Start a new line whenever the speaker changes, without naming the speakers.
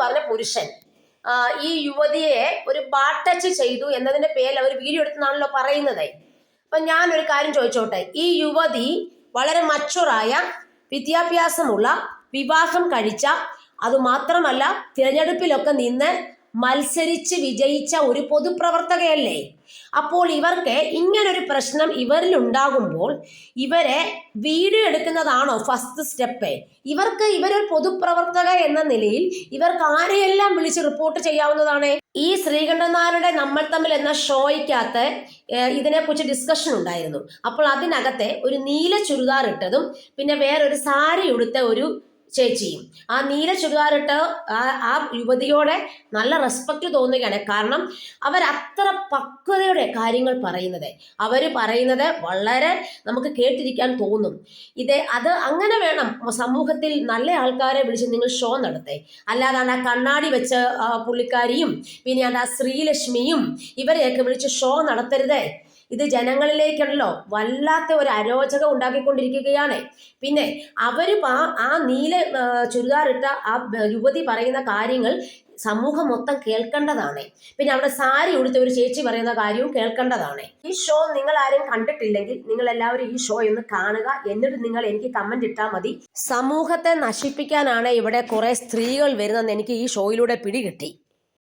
പറഞ്ഞ പുരുഷൻ ഈ യുവതിയെ ഒരു ബാഡ് ടച്ച് ചെയ്തു എന്നതിന്റെ പേരിൽ അവർ വീഡിയോ എടുത്തെന്നാണല്ലോ പറയുന്നത്. അപ്പൊ ഞാനൊരു കാര്യം ചോദിച്ചോട്ടെ, ഈ യുവതി വളരെ മച്ചുറായ, വിദ്യാഭ്യാസമുള്ള, വിവാഹം കഴിച്ച, അതുമാത്രമല്ല തിരഞ്ഞെടുപ്പിലൊക്കെ നിന്ന് മത്സരിച്ച് വിജയിച്ച ഒരു പൊതുപ്രവർത്തകയല്ലേ? അപ്പോൾ ഇവർക്ക് ഇങ്ങനൊരു പ്രശ്നം ഇവരിൽ ഉണ്ടാകുമ്പോൾ ഇവരെ വീഡിയോ എടുക്കുന്നതാണോ ഫസ്റ്റ് സ്റ്റെപ്പ്? ഇവരൊരു പൊതുപ്രവർത്തക എന്ന നിലയിൽ ഇവർക്ക് ആരെയെല്ലാം വിളിച്ച് റിപ്പോർട്ട് ചെയ്യാവുന്നതാണ്. ഈ ശ്രീകണ്ഠൻ നായരുടെ നമ്മൾ തമ്മിൽ എന്ന ഷോയ്ക്കകത്ത് ഇതിനെക്കുറിച്ച് ഡിസ്കഷൻ ഉണ്ടായിരുന്നു. അപ്പോൾ അതിനകത്തെ ഒരു നീല ചുരിദാർ ഇട്ടതും പിന്നെ വേറൊരു സാരി ഉടുത്ത ഒരു ചേച്ചിയും, ആ നീല ചുരിദാറിട്ട് ആ യുവതിയോടെ നല്ല റെസ്പെക്ട് തോന്നുകയാണ്. കാരണം അവരത്ര പക്വതയുടെ കാര്യങ്ങൾ പറയുന്നത്, അവര് പറയുന്നത് വളരെ നമുക്ക് കേട്ടിരിക്കാൻ തോന്നും. അത് അങ്ങനെ വേണം സമൂഹത്തിൽ നല്ല ആൾക്കാരെ വിളിച്ച് നിങ്ങൾ ഷോ നടത്തേ. അല്ലാതാണ് ആ കണ്ണാടി വെച്ച പുള്ളിക്കാരിയും പിന്നെ ആ ശ്രീലക്ഷ്മിയും ഇവരെയൊക്കെ വിളിച്ച് ഷോ നടത്തരുതേ. ഇത് ജനങ്ങളിലേക്കുണ്ടല്ലോ വല്ലാത്ത ഒരു അരോചകം ഉണ്ടാക്കിക്കൊണ്ടിരിക്കുകയാണ്. പിന്നെ അവര് ആ നീല ചുരിദാറിട്ട ആ യുവതി പറയുന്ന കാര്യങ്ങൾ സമൂഹം മൊത്തം കേൾക്കേണ്ടതാണ്. പിന്നെ അവിടെ സാരി ഉടുത്ത ഒരു ചേച്ചി പറയുന്ന കാര്യവും കേൾക്കേണ്ടതാണ്. ഈ ഷോ നിങ്ങൾ ആരും കണ്ടിട്ടില്ലെങ്കിൽ നിങ്ങൾ എല്ലാവരും ഈ ഷോ ഒന്ന് കാണുക. എന്നിട്ട് നിങ്ങൾ എനിക്ക് കമന്റ് ഇട്ടാൽ മതി. സമൂഹത്തെ നശിപ്പിക്കാനാണ് ഇവിടെ കുറെ സ്ത്രീകൾ വരുന്നതെന്ന് എനിക്ക് ഈ ഷോയിലൂടെ പിടികിട്ടി.